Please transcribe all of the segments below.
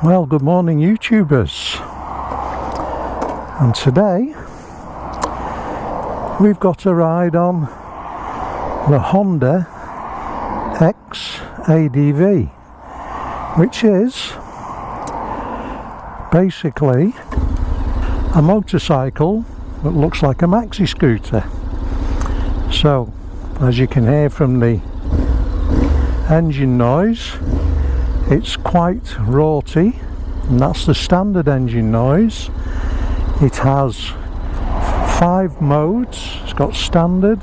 Well, good morning YouTubers, and today we've got a ride on the Honda X ADV, which is basically a motorcycle that looks like a maxi scooter. So as you can hear from the engine noise, it's quite raughty, and that's the standard engine noise. It has 5 modes. It's got standard,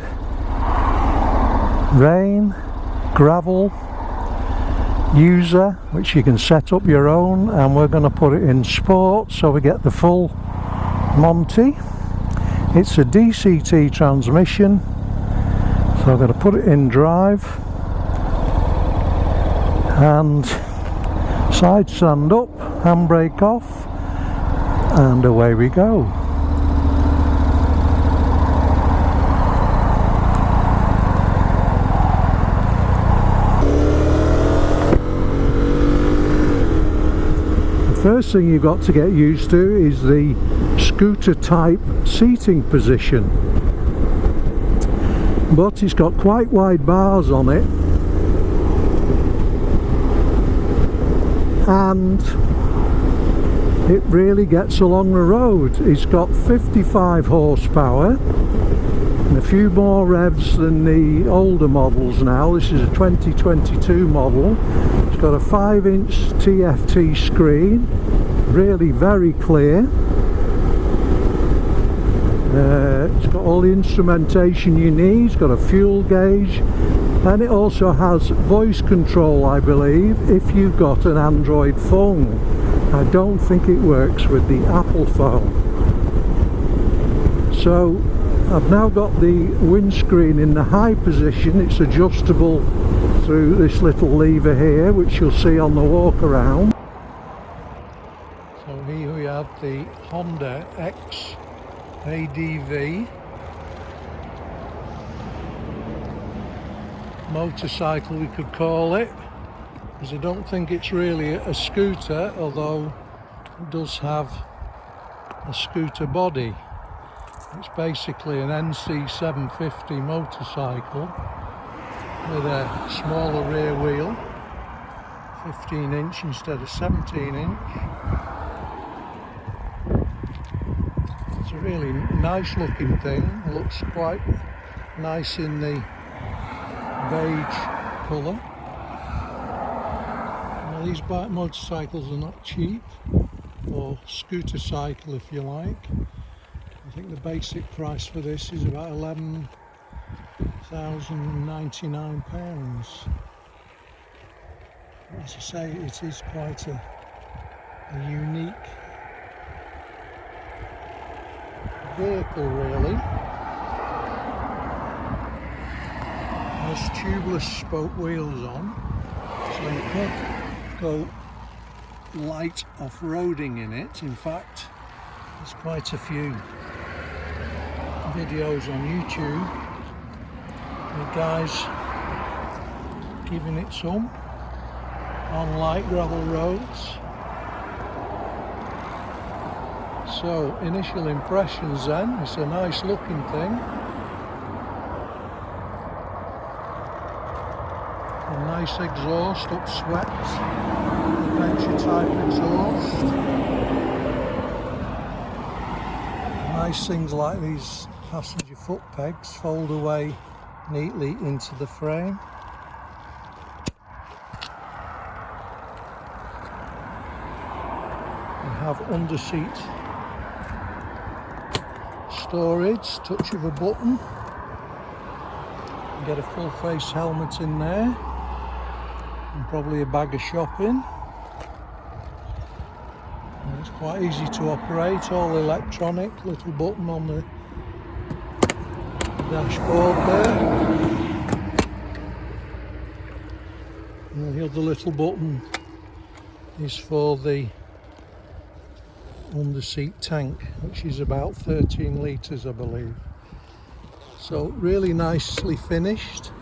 rain, gravel, user, which you can set up your own, and we're going to put it in sport so we get the full Monty. It's a DCT transmission, so I'm going to put it in drive and side stand up, handbrake off, and away we go. The first thing you've got to get used to is the scooter type seating position, but it's got quite wide bars on it, and it really gets along the road. It's got 55 horsepower and a few more revs than the older models now. This is a 2022 model. It's got a 5-inch TFT screen, really very clear. It's got all the instrumentation you need. It's got a fuel gauge, and it also has voice control, I believe, if you've got an Android phone. I don't think it works with the Apple phone. So I've now got the windscreen in the high position. It's adjustable through this little lever here, which you'll see on the walk around. So here we have the Honda X ADV motorcycle, we could call it, because I don't think it's really a scooter, although it does have a scooter body. It's basically an NC 750 motorcycle with a smaller rear wheel, 15-inch instead of 17-inch. It's a really nice looking thing. It looks quite nice in the beige colour. Now, these bike motorcycles are not cheap, or scooter cycle if you like. I think the basic price for this is about £11,099. As I say, it is quite a unique vehicle, really. Has tubeless spoke wheels on, so you could go light off-roading in it. In fact, there's quite a few videos on YouTube with guys giving it some on light gravel roads. So initial impressions then, it's a nice looking thing. A nice exhaust, upswept, adventure type exhaust. Nice things like these passenger foot pegs fold away neatly into the frame. We have under-seat storage, touch of a button. Get a full face helmet in there, and probably a bag of shopping. And it's quite easy to operate, all electronic, little button on the dashboard there. And the other little button is for the under-seat tank, which is about 13 litres, I believe. So really nicely finished,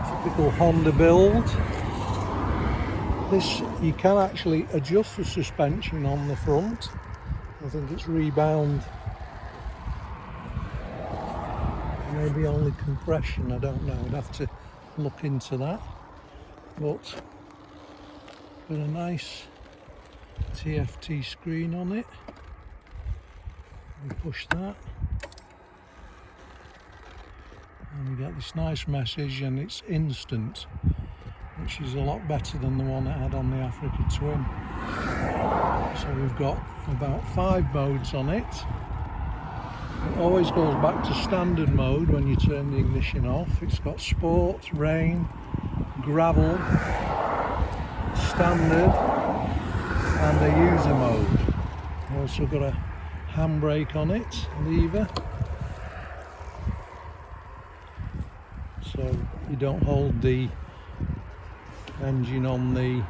typical Honda build. This, you can actually adjust the suspension on the front. I think it's rebound, maybe only compression, I don't know, I'd have to look into that. But got a nice TFT screen on it. We push that and we get this nice message, and it's instant, which is a lot better than the one I had on the Africa Twin. So we've got about 5 modes on it. It always goes back to standard mode when you turn the ignition off. It's got sport, rain, gravel, standard, and a user mode. Also got a handbrake on it, lever, so you don't hold the engine on the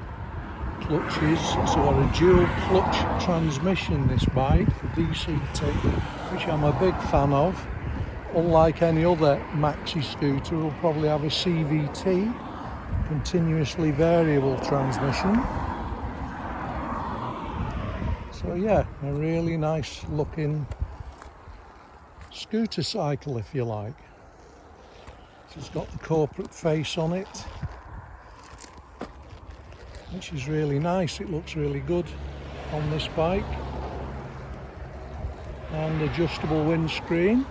clutches. It's got a dual clutch transmission, this bike, the DCT, which I'm a big fan of. Unlike any other maxi scooter, will probably have a CVT, continuously variable transmission. So yeah, a really nice looking scooter cycle, if you like. It's got the corporate face on it, which is really nice. It looks really good on this bike. And adjustable windscreen.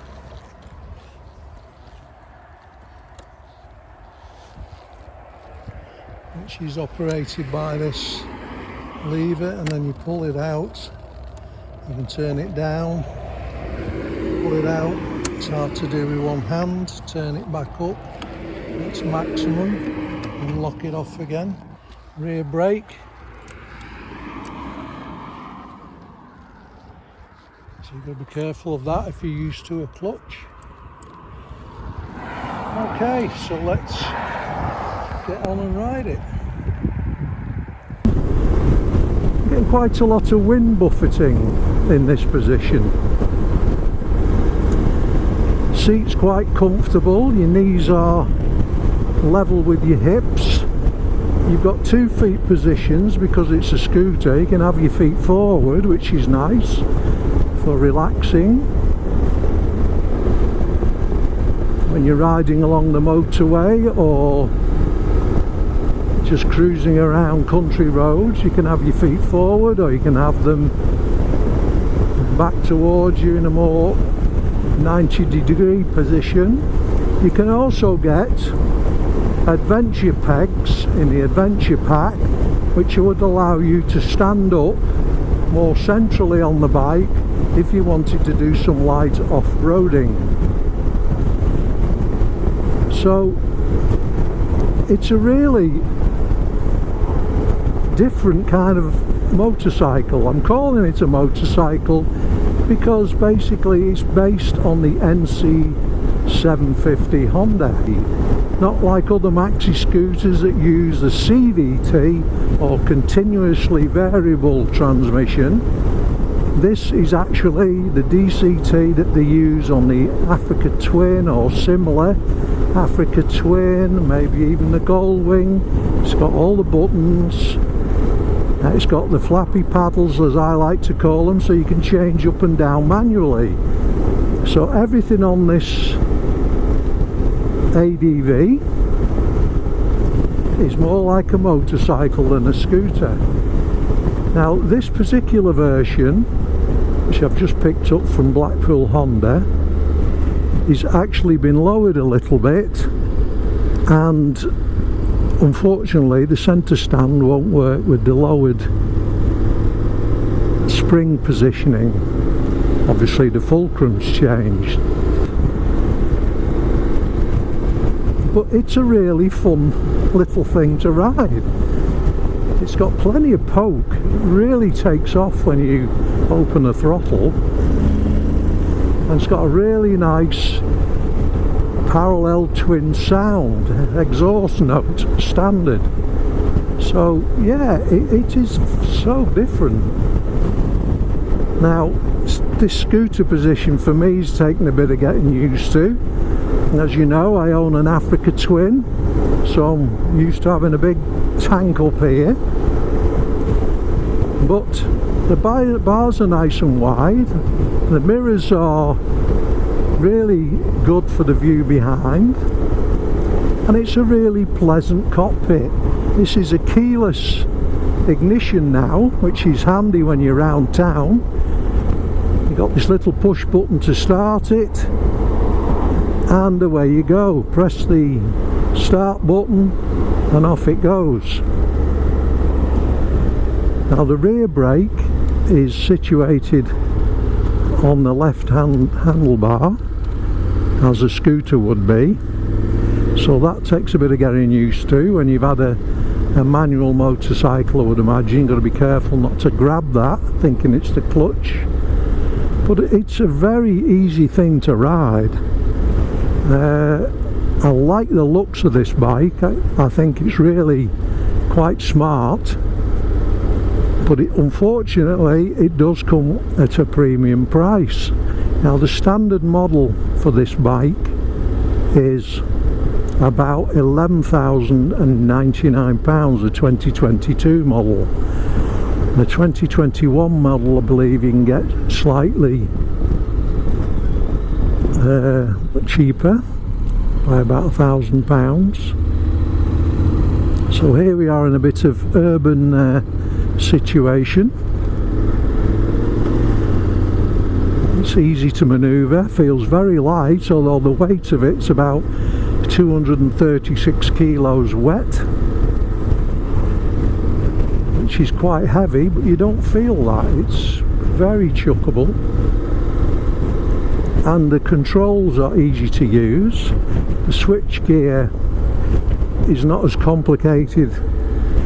Which is operated by this lever, and then you pull it out. You can turn it down, pull it out. It's hard to do with one hand. Turn it back up, it's maximum, and lock it off again. Rear brake. So you've got to be careful of that if you're used to a clutch. Okay, so let's get on and ride it. Getting quite a lot of wind buffeting in this position. Seat's quite comfortable, your knees are level with your hips. You've got 2 feet positions because it's a scooter. You can have your feet forward, which is nice for relaxing when you're riding along the motorway or just cruising around country roads. You can have your feet forward, or you can have them back towards you in a more 90-degree position. You can also get adventure pegs in the adventure pack, which would allow you to stand up more centrally on the bike if you wanted to do some light off-roading. So it's a really different kind of motorcycle. I'm calling it a motorcycle because basically it's based on the NC 750 Honda. Not like other maxi scooters that use the CVT or continuously variable transmission. This is actually the DCT that they use on the Africa Twin or similar. Africa Twin, maybe even the Goldwing. It's got all the buttons. It's got the flappy paddles, as I like to call them, so you can change up and down manually. So everything on this ADV is more like a motorcycle than a scooter. Now this particular version, which I've just picked up from Blackpool Honda, is actually been lowered a little bit, and unfortunately the centre stand won't work with the lowered spring positioning. Obviously the fulcrum's changed, but it's a really fun little thing to ride. It's got plenty of poke. It really takes off when you open the throttle, and it's got a really nice parallel twin sound, exhaust note, standard. So yeah, it is so different. Now this scooter position for me is taking a bit of getting used to. As you know, I own an Africa Twin, so I'm used to having a big tank up here. but the bars are nice and wide. The mirrors are really good for the view behind, and it's a really pleasant cockpit. This is a keyless ignition now, which is handy when you're around town. You've got this little push button to start it, and away you go. Press the start button and off it goes. Now the rear brake is situated on the left hand handlebar, as a scooter would be, so that takes a bit of getting used to. When you've had a manual motorcycle, I would imagine you've got to be careful not to grab that thinking it's the clutch, but it's a very easy thing to ride. I like the looks of this bike. I think it's really quite smart, but unfortunately it does come at a premium price. Now the standard model for this bike is about £11,099, the 2022 model. The 2021 model, I believe you can get slightly cheaper by about £1,000. So here we are in a bit of urban situation. It's easy to manoeuvre, feels very light, although the weight of it's about 236 kilos wet, which is quite heavy, but you don't feel that. It's very chuckable, and the controls are easy to use. The switch gear is not as complicated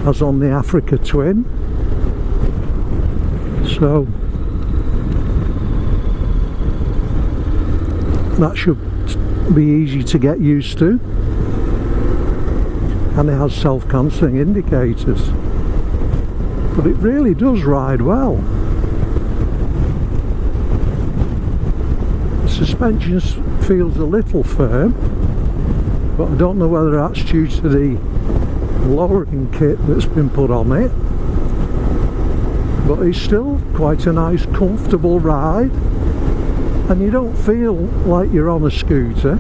as on the Africa Twin, so that should be easy to get used to. And it has self-cancelling indicators, but it really does ride well. The suspension feels a little firm, but I don't know whether that's due to the lowering kit that's been put on it, but it's still quite a nice comfortable ride, and you don't feel like you're on a scooter.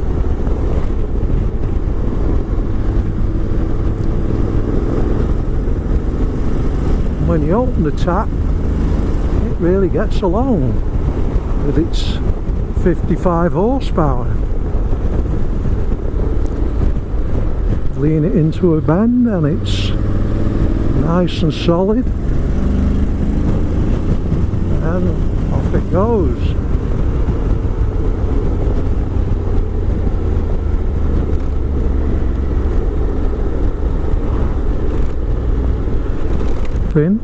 When you open the tap, it really gets along with its 55 horsepower. Lean it into a bend and it's nice and solid, and off it goes.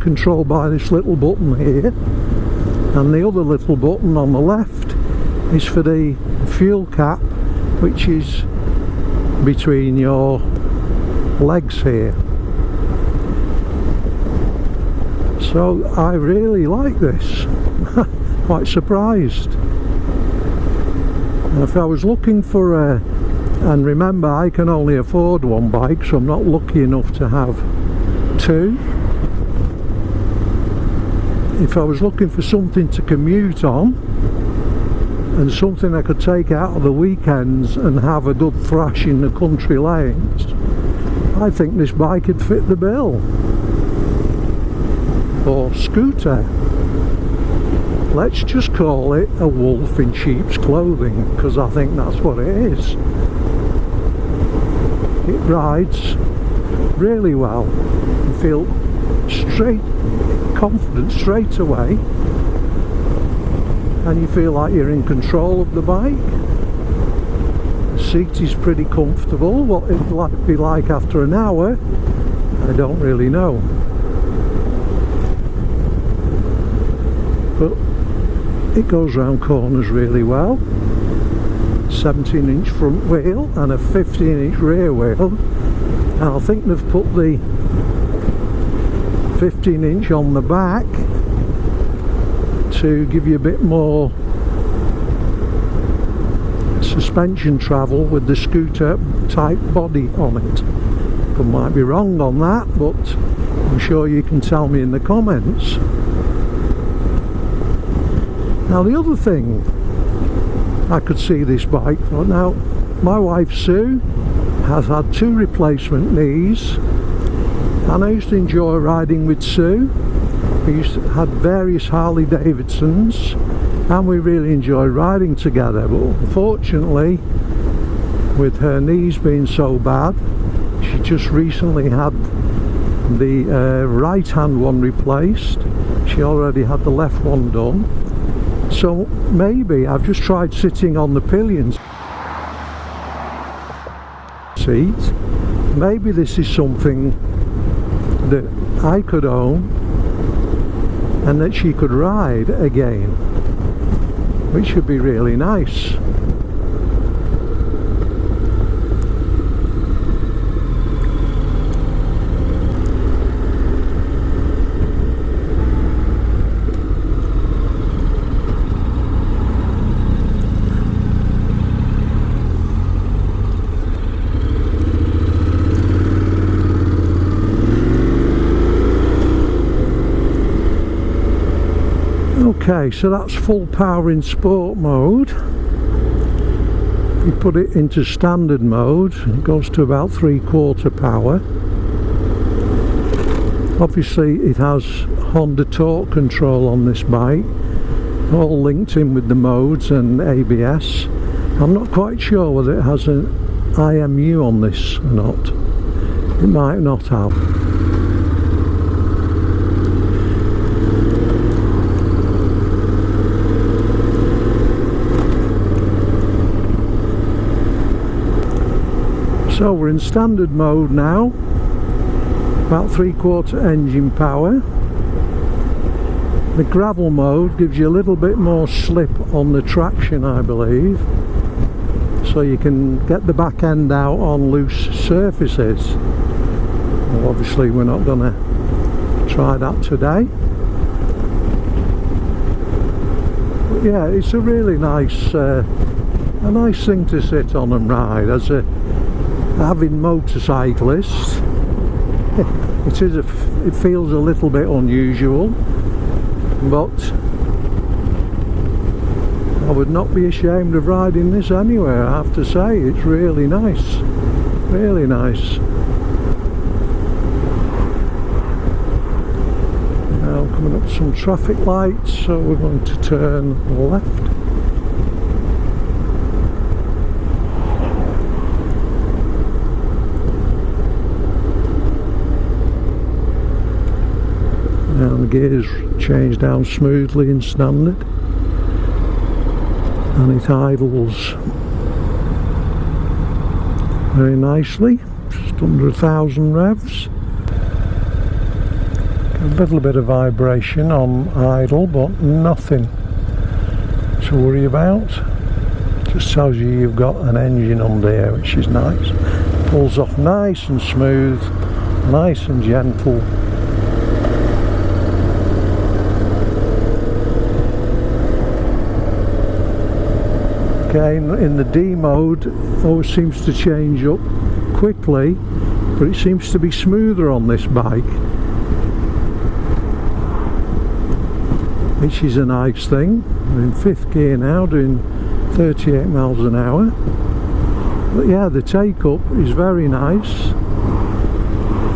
Controlled by this little button here, and the other little button on the left is for the fuel cap, which is between your legs here. So I really like this. Quite surprised. And if I was looking for a, and remember I can only afford one bike, so I'm not lucky enough to have two. If I was looking for something to commute on and something I could take out of the weekends and have a good thrash in the country lanes, I think this bike would fit the bill. Or scooter. Let's just call it a wolf in sheep's clothing, because I think that's what it is. It rides really well. You feel confident straight away, and you feel like you're in control of the bike. The seat is pretty comfortable. What it might be like after an hour, I don't really know, but it goes round corners really well. 17-inch front wheel and a 15-inch rear wheel, and I think they've put the 15-inch on the back to give you a bit more suspension travel with the scooter type body on it. I might be wrong on that, but I'm sure you can tell me in the comments. Now the other thing I could see this bike for, now my wife Sue has had 2 replacement knees, and I used to enjoy riding with Sue. We used to had various Harley Davidsons and we really enjoyed riding together, but unfortunately with her knees being so bad, she just recently had the right hand one replaced. She already had the left one done. So maybe I've just tried sitting on the pillion seat. Maybe this is something that I could own and that she could ride again, which would be really nice. Okay, so that's full power in sport mode. You put it into standard mode, it goes to about 3/4 power. Obviously it has Honda torque control on this bike, all linked in with the modes and ABS. I'm not quite sure whether it has an IMU on this or not. It might not have. So we're in standard mode now, about 3/4 engine power. The gravel mode gives you a little bit more slip on the traction, I believe, so you can get the back end out on loose surfaces. Well, obviously we're not going to try that today. But yeah, it's a really nice thing to sit on and ride. As a having motorcyclists, it feels a little bit unusual, but I would not be ashamed of riding this anywhere. I have to say, it's really nice, really nice. Now coming up some traffic lights, so we're going to turn left. Now the gears change down smoothly in standard, and it idles very nicely, just under 1,000 revs. A little bit of vibration on idle, but nothing to worry about. Just tells you you've got an engine under here, which is nice. Pulls off nice and smooth, nice and gentle. Okay, in the D mode, always seems to change up quickly, but it seems to be smoother on this bike, which is a nice thing. We're in 5th gear now, doing 38 miles an hour. But yeah, the take up is very nice,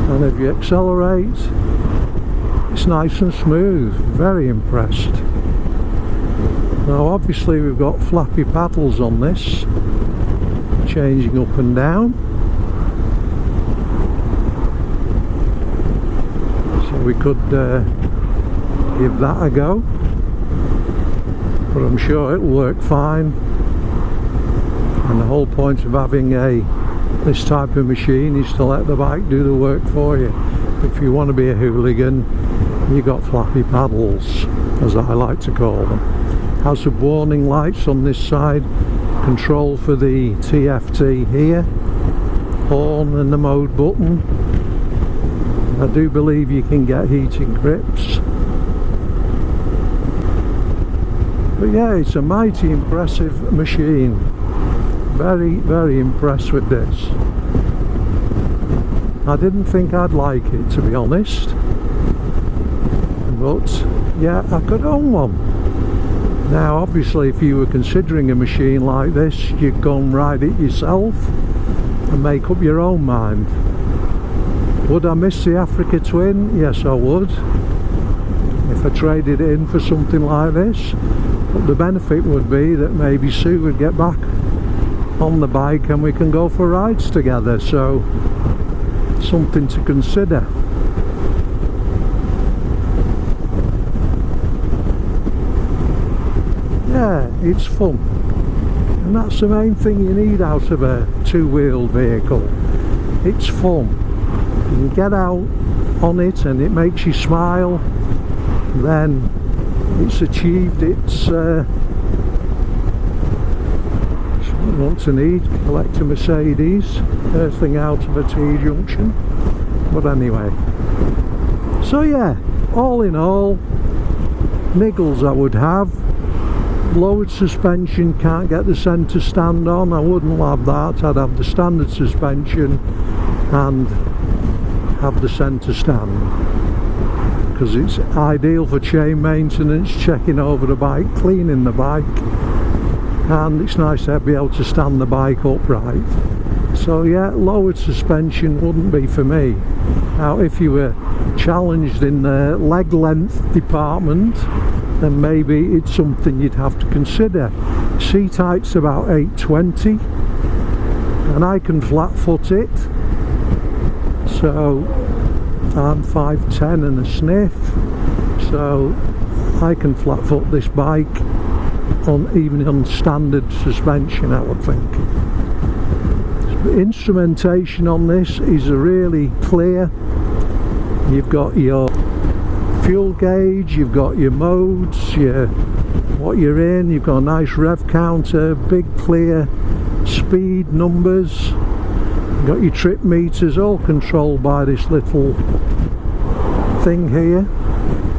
and if you accelerate, it's nice and smooth. Very impressed. Now obviously we've got flappy paddles on this, changing up and down, so we could give that a go, but I'm sure it'll work fine. And the whole point of having this type of machine is to let the bike do the work for you. If you want to be a hooligan, you've got flappy paddles, as I like to call them. Has some warning lights on this side, control for the TFT here, horn and the mode button. I do believe you can get heated grips. But yeah, it's a mighty impressive machine. Very, very impressed with this. I didn't think I'd like it, to be honest, but yeah, I could own one. Now obviously if you were considering a machine like this, you'd go and ride it yourself and make up your own mind. Would I miss the Africa Twin? Yes, I would, if I traded it in for something like this. But the benefit would be that maybe Sue would get back on the bike and we can go for rides together, so something to consider. Yeah, it's fun, and that's the main thing you need out of a two-wheeled vehicle. It's fun. You can get out on it and it makes you smile, then it's achieved its what you want to need. Collect a Mercedes, earthing out of a T-junction. But anyway, so yeah, all in all, niggles I would have. Lowered suspension, can't get the centre stand on. I wouldn't have that. I'd have the standard suspension and have the centre stand, because it's ideal for chain maintenance, checking over the bike, cleaning the bike, and it's nice to be able to stand the bike upright. So yeah, lowered suspension wouldn't be for me. Now if you were challenged in the leg length department, then maybe it's something you'd have to consider. Seat height's about 820 and I can flat foot it, so I'm 5'10" and a sniff, so I can flat foot this bike even on standard suspension, I would think. The instrumentation on this is really clear. You've got your fuel gauge, you've got your modes, what you're in, you've got a nice rev counter, big clear speed numbers, you've got your trip meters, all controlled by this little thing here,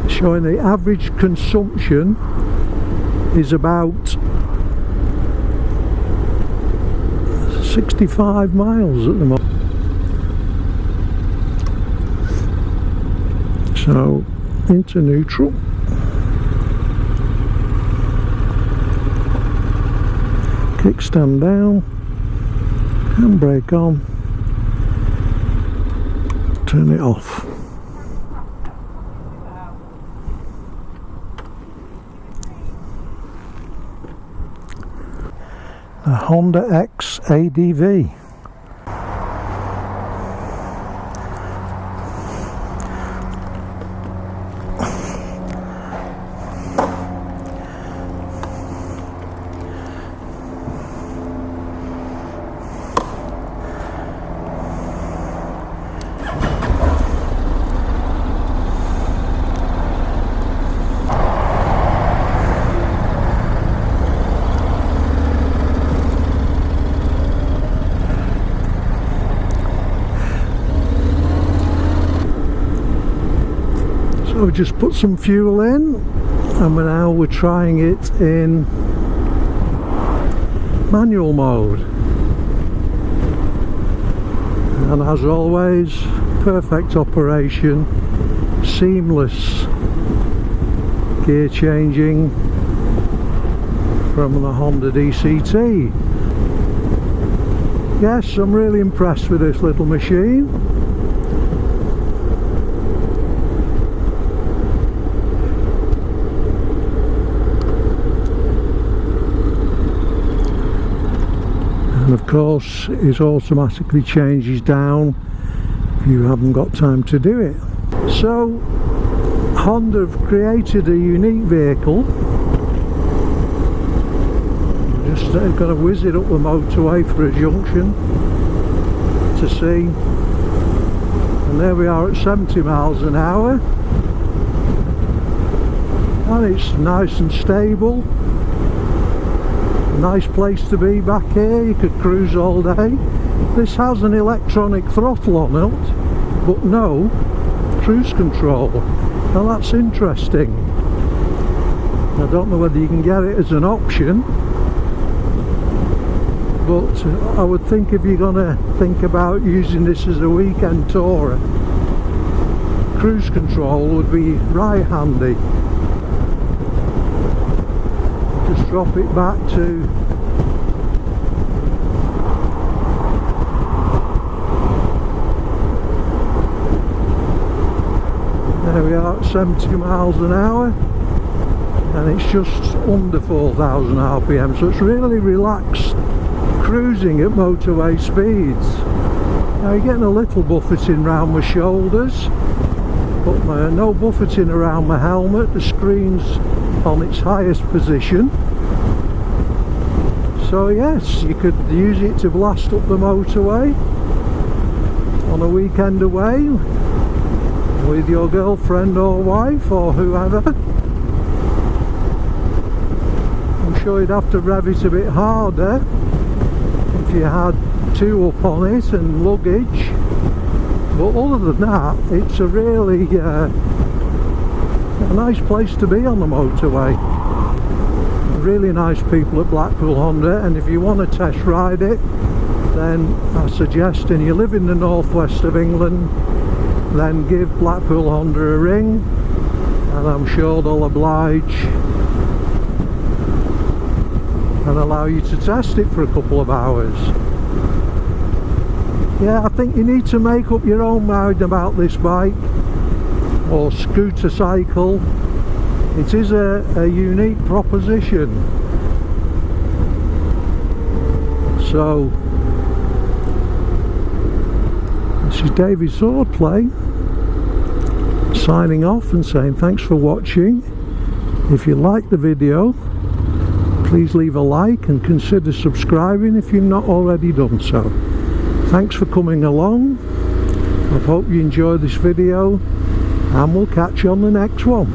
showing the average consumption is about 65 miles at the moment. So into neutral, kickstand down, handbrake on, turn it off. The Honda X ADV. So we just put some fuel in, and now we're trying it in manual mode, and as always, perfect operation, seamless gear changing from the Honda DCT. Yes, I'm really impressed with this little machine. And of course it automatically changes down if you haven't got time to do it. So Honda have created a unique vehicle. Just got to whiz it up the motorway for a junction to see, and there we are at 70 miles an hour, and it's nice and stable. Nice place to be back here, you could cruise all day. This has an electronic throttle on it, but no cruise control. Now that's interesting. I don't know whether you can get it as an option, but I would think if you're gonna think about using this as a weekend tourer, cruise control would be right handy. Just drop it back to there we are at 70 miles an hour, and it's just under 4,000 RPM, so it's really relaxed cruising at motorway speeds. Now you're getting a little buffeting around my shoulders, but no buffeting around my helmet. The screen's on its highest position, so yes, you could use it to blast up the motorway on a weekend away with your girlfriend or wife or whoever. I'm sure you'd have to rev it a bit harder if you had two up on it and luggage, but other than that, it's a really a nice place to be on the motorway. Really nice people at Blackpool Honda, and if you want to test ride it, then I suggest, and you live in the northwest of England, then give Blackpool Honda a ring, and I'm sure they'll oblige and allow you to test it for a couple of hours. Yeah, I think you need to make up your own mind about this bike or scooter cycle. It is a unique proposition. So this is David Swordplay signing off and saying thanks for watching. If you like the video, please leave a like and consider subscribing if you've not already done so. Thanks for coming along. I hope you enjoyed this video, and we'll catch you on the next one.